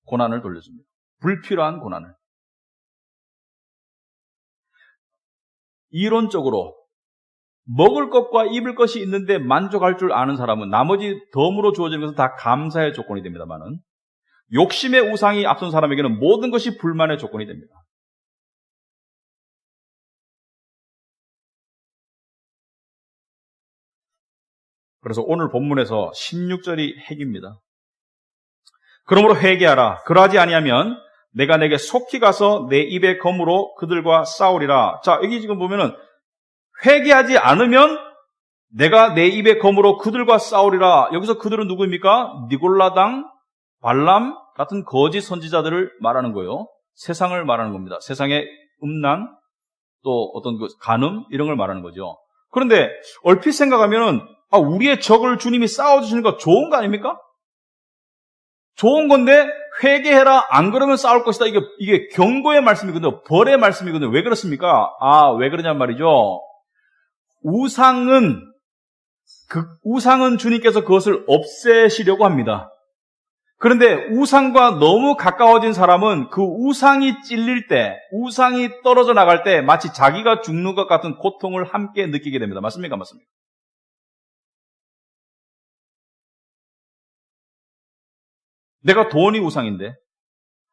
고난을 돌려줍니다. 불필요한 고난을. 이론적으로 먹을 것과 입을 것이 있는데 만족할 줄 아는 사람은 나머지 덤으로 주어지는 것은 다 감사의 조건이 됩니다만은 욕심의 우상이 앞선 사람에게는 모든 것이 불만의 조건이 됩니다. 그래서 오늘 본문에서 16절이 핵입니다. 그러므로 회개하라. 그러하지 아니하면 내가 내게 속히 가서 내 입의 검으로 그들과 싸우리라. 자, 여기 지금 보면은 회개하지 않으면 내가 내 입의 검으로 그들과 싸우리라. 여기서 그들은 누구입니까? 니골라당, 발람 같은 거짓 선지자들을 말하는 거예요. 세상을 말하는 겁니다. 세상의 음란, 또 어떤 그 간음 이런 걸 말하는 거죠. 그런데 얼핏 생각하면은 우리의 적을 주님이 싸워주시는 거 좋은 거 아닙니까? 좋은 건데 회개해라. 안 그러면 싸울 것이다. 이게 경고의 말씀이거든요. 벌의 말씀이거든요. 왜 그렇습니까? 왜 그러냔 말이죠. 우상은 주님께서 그것을 없애시려고 합니다. 그런데 우상과 너무 가까워진 사람은 그 우상이 찔릴 때, 우상이 떨어져 나갈 때 마치 자기가 죽는 것 같은 고통을 함께 느끼게 됩니다. 맞습니까? 맞습니까? 내가 돈이 우상인데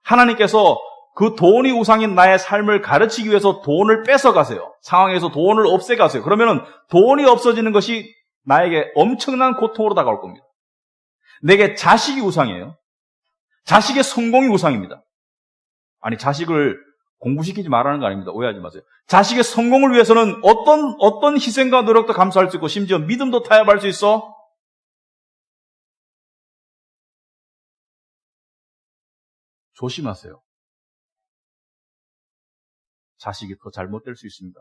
하나님께서 그 돈이 우상인 나의 삶을 가르치기 위해서 돈을 뺏어가세요. 상황에서 돈을 없애가세요. 그러면은 돈이 없어지는 것이 나에게 엄청난 고통으로 다가올 겁니다. 내게 자식이 우상이에요. 자식의 성공이 우상입니다. 아니, 자식을 공부시키지 말라는 거 아닙니다. 오해하지 마세요. 자식의 성공을 위해서는 어떤 희생과 노력도 감수할 수 있고 심지어 믿음도 타협할 수 있어. 조심하세요. 자식이 더 잘못될 수 있습니다.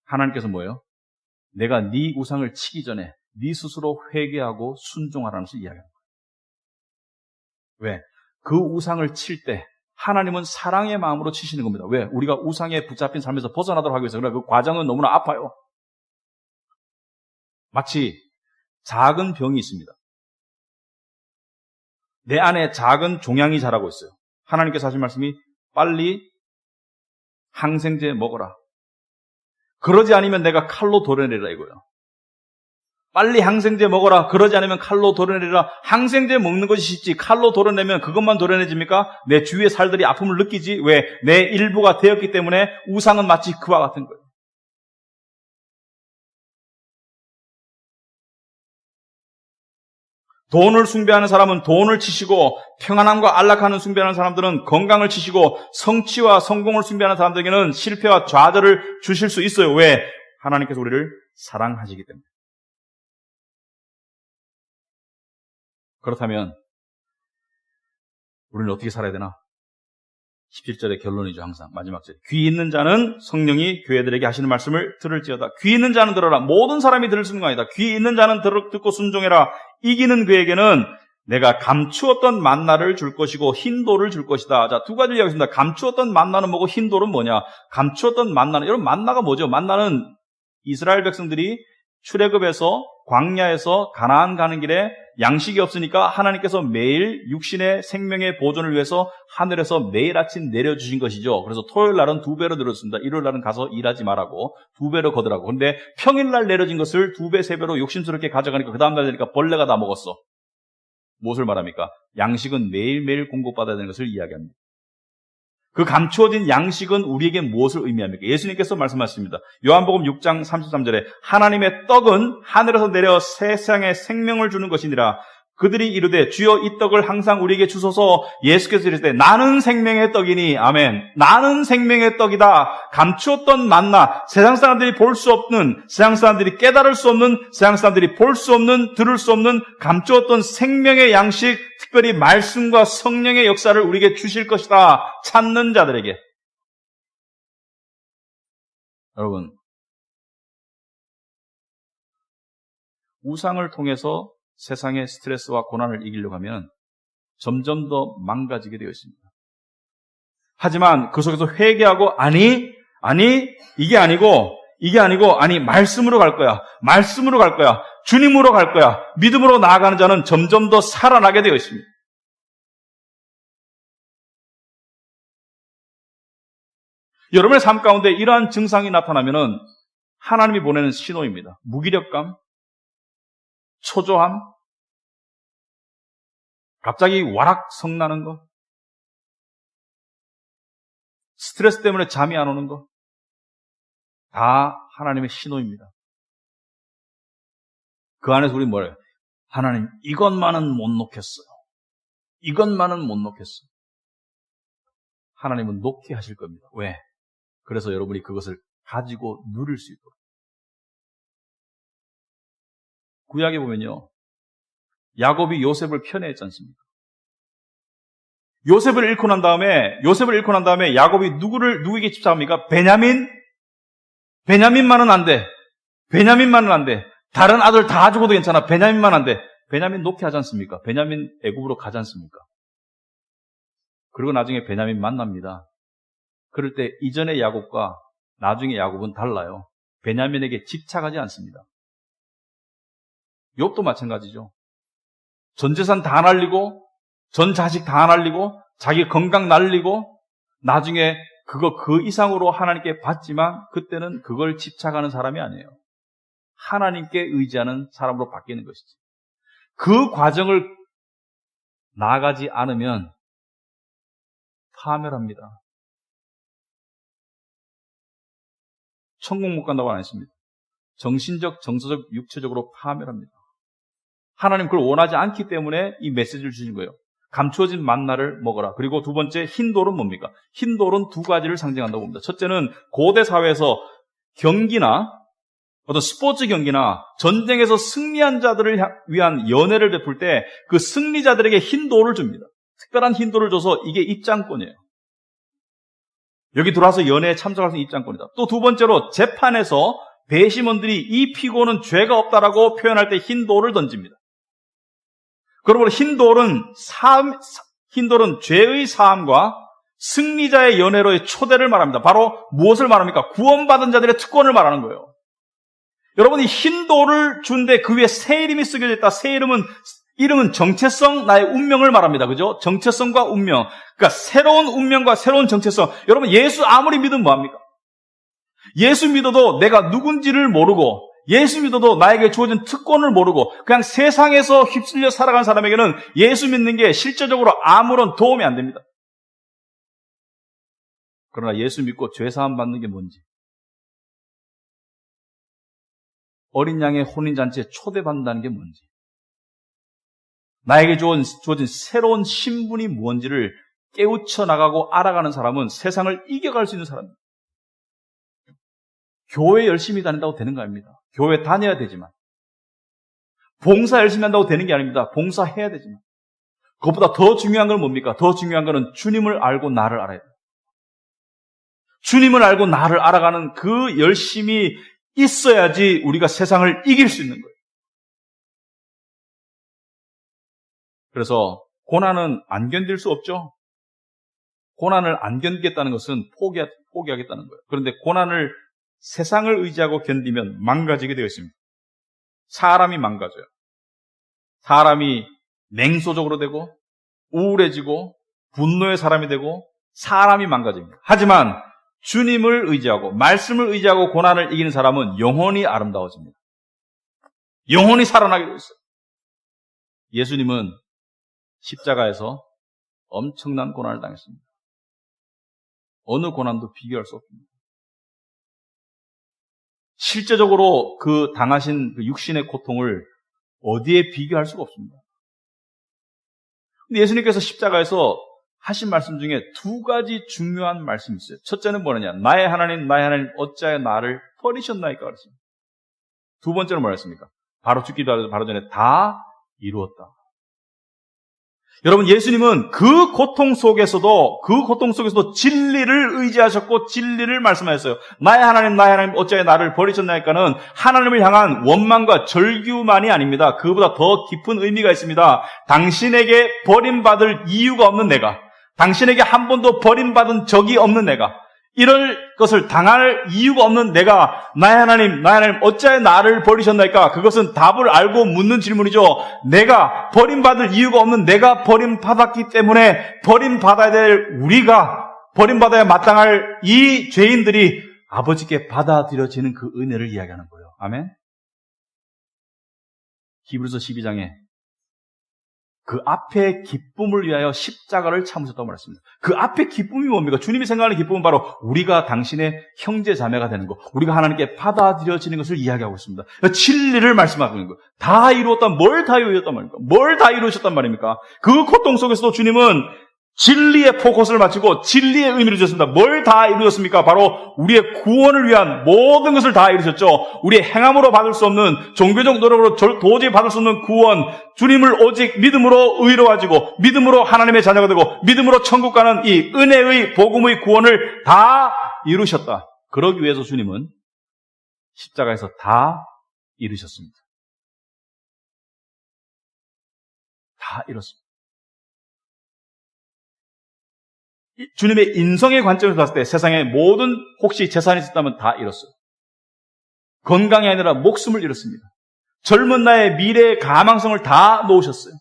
하나님께서 뭐예요? 내가 네 우상을 치기 전에 네 스스로 회개하고 순종하라는 것을 이야기합니다. 왜? 그 우상을 칠 때 하나님은 사랑의 마음으로 치시는 겁니다. 왜? 우리가 우상에 붙잡힌 삶에서 벗어나도록 하기 위해서. 그러나 그 과정은 너무나 아파요. 마치 작은 병이 있습니다. 내 안에 작은 종양이 자라고 있어요. 하나님께서 하신 말씀이 빨리 항생제 먹어라. 그러지 않으면 내가 칼로 도려내리라 이거예요. 빨리 항생제 먹어라. 그러지 않으면 칼로 도려내리라. 항생제 먹는 것이 쉽지 칼로 도려내면 그것만 도려내집니까? 내 주위의 살들이 아픔을 느끼지. 왜? 내 일부가 되었기 때문에 우상은 마치 그와 같은 거예요. 돈을 숭배하는 사람은 돈을 치시고 평안함과 안락함을 숭배하는 사람들은 건강을 치시고 성취와 성공을 숭배하는 사람들에게는 실패와 좌절을 주실 수 있어요. 왜? 하나님께서 우리를 사랑하시기 때문에. 그렇다면 우리는 어떻게 살아야 되나? 17절의 결론이죠. 항상 마지막 절. 귀 있는 자는 성령이 교회들에게 하시는 말씀을 들을지어다. 귀 있는 자는 들어라. 모든 사람이 들을 수 있는 거 아니다. 귀 있는 자는 듣고 순종해라. 이기는 그에게는 내가 감추었던 만나를 줄 것이고 흰돌을 줄 것이다. 자, 두 가지를 이야기했습니다. 감추었던 만나는 뭐고 흰돌은 뭐냐? 감추었던 만나는, 여러분 만나가 뭐죠? 만나는 이스라엘 백성들이 출애굽에서 광야에서 가나안 가는 길에 양식이 없으니까 하나님께서 매일 육신의 생명의 보존을 위해서 하늘에서 매일 아침 내려주신 것이죠. 그래서 토요일 날은 2배로 들었습니다. 일요일 날은 가서 일하지 말라고 2배로 거더라고. 그런데 평일날 내려진 것을 2배, 3배로 욕심스럽게 가져가니까 그 다음날 되니까 벌레가 다 먹었어. 무엇을 말합니까? 양식은 매일매일 공급받아야 되는 것을 이야기합니다. 그 감추어진 양식은 우리에게 무엇을 의미합니까? 예수님께서 말씀하십니다. 요한복음 6장 33절에 하나님의 떡은 하늘에서 내려 세상에 생명을 주는 것이니라. 그들이 이르되 주여 이 떡을 항상 우리에게 주소서. 예수께서 이르시되 나는 생명의 떡이니. 아멘. 나는 생명의 떡이다. 감추었던 만나, 세상 사람들이 볼 수 없는, 세상 사람들이 깨달을 수 없는, 세상 사람들이 볼 수 없는, 들을 수 없는 감추었던 생명의 양식, 특별히 말씀과 성령의 역사를 우리에게 주실 것이다. 찾는 자들에게. 여러분, 우상을 통해서 세상의 스트레스와 고난을 이기려고 하면 점점 더 망가지게 되어 있습니다. 하지만 그 속에서 회개하고 아니 이게 아니고 말씀으로 갈 거야. 말씀으로 갈 거야. 주님으로 갈 거야. 믿음으로 나아가는 자는 점점 더 살아나게 되어 있습니다. 여러분의 삶 가운데 이러한 증상이 나타나면은 하나님이 보내는 신호입니다. 무기력감, 초조함, 갑자기 와락 성나는 거, 스트레스 때문에 잠이 안 오는 거, 다 하나님의 신호입니다. 그 안에서 우리 뭐래요? 하나님, 이것만은 못 놓겠어요. 이것만은 못 놓겠어요. 하나님은 놓게 하실 겁니다. 왜? 그래서 여러분이 그것을 가지고 누릴 수 있도록. 구약에 보면요, 야곱이 요셉을 편애했지 않습니까? 요셉을 잃고 난 다음에 야곱이 누구에게 집착합니까? 베냐민만은 안 돼. 다른 아들 다 죽어도 괜찮아. 베냐민만 안 돼. 베냐민 놓게 하지 않습니까? 베냐민 애굽으로 가지 않습니까? 그리고 나중에 베냐민 만납니다. 그럴 때 이전의 야곱과 나중에 야곱은 달라요. 베냐민에게 집착하지 않습니다. 욥도 마찬가지죠. 전 재산 다 날리고, 전 자식 다 날리고, 자기 건강 날리고, 나중에 그 이상으로 하나님께 받지만 그때는 그걸 집착하는 사람이 아니에요. 하나님께 의지하는 사람으로 바뀌는 것이지. 그 과정을 나아가지 않으면 파멸합니다. 천국 못 간다고 안 했습니다. 정신적, 정서적, 육체적으로 파멸합니다. 하나님 그걸 원하지 않기 때문에 이 메시지를 주신 거예요. 감추어진 만나를 먹어라. 그리고 두 번째, 흰돌은 뭡니까? 흰돌은 두 가지를 상징한다고 봅니다. 첫째는 고대 사회에서 경기나 어떤 스포츠 경기나 전쟁에서 승리한 자들을 위한 연회를 베풀 때 그 승리자들에게 흰돌을 줍니다. 특별한 흰돌을 줘서 이게 입장권이에요. 여기 들어와서 연회에 참석할 수 있는 입장권이다. 또 두 번째로 재판에서 배심원들이 이 피고는 죄가 없다라고 표현할 때 흰돌을 던집니다. 그러므로 흰돌은 죄의 사함과 승리자의 연회로의 초대를 말합니다. 바로 무엇을 말합니까? 구원받은 자들의 특권을 말하는 거예요. 여러분이 흰돌을 준데 그 위에 새 이름이 쓰여져 있다. 새 이름은 이름은 정체성, 나의 운명을 말합니다. 그죠? 정체성과 운명. 그러니까 새로운 운명과 새로운 정체성. 여러분, 예수 아무리 믿으면 뭐합니까? 예수 믿어도 내가 누군지를 모르고, 예수 믿어도 나에게 주어진 특권을 모르고, 그냥 세상에서 휩쓸려 살아가는 사람에게는 예수 믿는 게 실제적으로 아무런 도움이 안 됩니다. 그러나 예수 믿고 죄사함 받는 게 뭔지, 어린 양의 혼인잔치에 초대받는다는 게 뭔지, 나에게 주어진 새로운 신분이 무엇인지를 깨우쳐 나가고 알아가는 사람은 세상을 이겨갈 수 있는 사람입니다. 교회 열심히 다닌다고 되는 거 아닙니다. 교회 다녀야 되지만, 봉사 열심히 한다고 되는 게 아닙니다. 봉사해야 되지만, 그것보다 더 중요한 건 뭡니까? 더 중요한 것은 주님을 알고 나를 알아야 돼요. 주님을 알고 나를 알아가는 그 열심이 있어야지 우리가 세상을 이길 수 있는 거예요. 그래서 고난은 안 견딜 수 없죠. 고난을 안 견디겠다는 것은 포기하겠다는 거예요. 그런데 고난을 세상을 의지하고 견디면 망가지게 되어 있습니다. 사람이 망가져요. 사람이 냉소적으로 되고 우울해지고 분노의 사람이 되고 사람이 망가집니다. 하지만 주님을 의지하고 말씀을 의지하고 고난을 이기는 사람은 영혼이 아름다워집니다. 영혼이 살아나게 되어 있어요. 예수님은 십자가에서 엄청난 고난을 당했습니다. 어느 고난도 비교할 수 없습니다. 실제적으로 그 당하신 그 육신의 고통을 어디에 비교할 수가 없습니다. 근데 예수님께서 십자가에서 하신 말씀 중에 두 가지 중요한 말씀이 있어요. 첫째는 뭐냐면 나의 하나님 어찌하여 나를 버리셨나이까 그랬습니다. 두 번째는 뭐였습니까? 바로 죽기도 바로 전에 다 이루었다. 여러분, 예수님은 그 고통 속에서도 진리를 의지하셨고 진리를 말씀하셨어요. 나의 하나님 어찌하여 나를 버리셨나이까는 하나님을 향한 원망과 절규만이 아닙니다. 그보다 더 깊은 의미가 있습니다. 당신에게 버림받을 이유가 없는 내가, 당신에게 한 번도 버림받은 적이 없는 내가, 이럴 것을 당할 이유가 없는 내가 나의 하나님 어찌하여 나를 버리셨나이까? 그것은 답을 알고 묻는 질문이죠. 내가 버림받을 이유가 없는 내가 버림받았기 때문에 버림받아야 될 우리가, 버림받아야 마땅할 이 죄인들이 아버지께 받아들여지는 그 은혜를 이야기하는 거예요. 아멘. 히브리서 12장에 그 앞에 기쁨을 위하여 십자가를 참으셨다고 말했습니다. 그 앞에 기쁨이 뭡니까? 주님이 생각하는 기쁨은 바로 우리가 당신의 형제 자매가 되는 것, 우리가 하나님께 받아들여지는 것을 이야기하고 있습니다. 진리를 말씀하고 있는 거예요. 다 이루었다. 뭘 다 이루었단 말입니까? 뭘 다 이루셨단 말입니까? 그 고통 속에서도 주님은 진리의 포커스를 맞추고 진리의 의미를 주셨습니다. 뭘 다 이루셨습니까? 바로 우리의 구원을 위한 모든 것을 다 이루셨죠. 우리의 행함으로 받을 수 없는, 종교적 노력으로 도저히 받을 수 없는 구원, 주님을 오직 믿음으로 의로워지고 믿음으로 하나님의 자녀가 되고 믿음으로 천국 가는 이 은혜의 복음의 구원을 다 이루셨다. 그러기 위해서 주님은 십자가에서 다 이루셨습니다. 다 이뤘습니다. 주님의 인성의 관점에서 봤을 때 세상에 모든 혹시 재산이 있었다면 다 잃었어요. 건강이 아니라 목숨을 잃었습니다. 젊은 나이에 미래의 가망성을 다 놓으셨어요.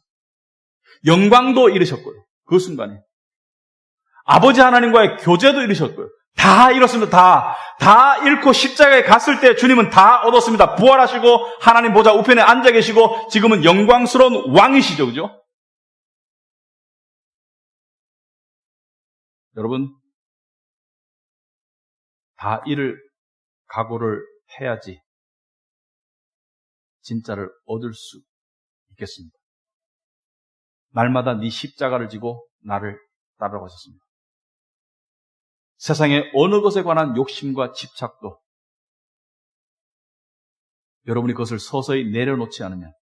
영광도 잃으셨고요. 그 순간에. 아버지 하나님과의 교제도 잃으셨고요. 다 잃었습니다. 다 잃고 십자가에 갔을 때 주님은 다 얻었습니다. 부활하시고 하나님 보좌 우편에 앉아 계시고 지금은 영광스러운 왕이시죠. 그죠? 여러분, 다 잃을 각오를 해야지 진짜를 얻을 수 있겠습니다. 날마다 네 십자가를 지고 나를 따르라고 하셨습니다. 세상의 어느 것에 관한 욕심과 집착도 여러분이 그것을 서서히 내려놓지 않으면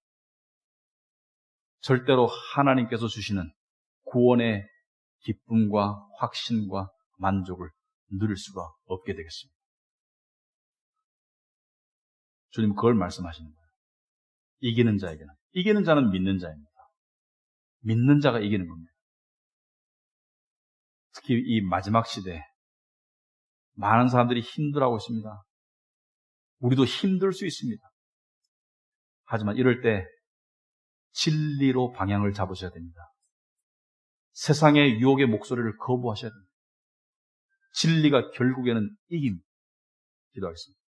절대로 하나님께서 주시는 구원의 기쁨과 확신과 만족을 누릴 수가 없게 되겠습니다. 주님 그걸 말씀하시는 거예요. 이기는 자에게는. 이기는 자는 믿는 자입니다. 믿는 자가 이기는 겁니다. 특히 이 마지막 시대에 많은 사람들이 힘들어하고 있습니다. 우리도 힘들 수 있습니다. 하지만 이럴 때 진리로 방향을 잡으셔야 됩니다. 세상의 유혹의 목소리를 거부하셔야 됩니다. 진리가 결국에는 이깁니다. 기도하겠습니다.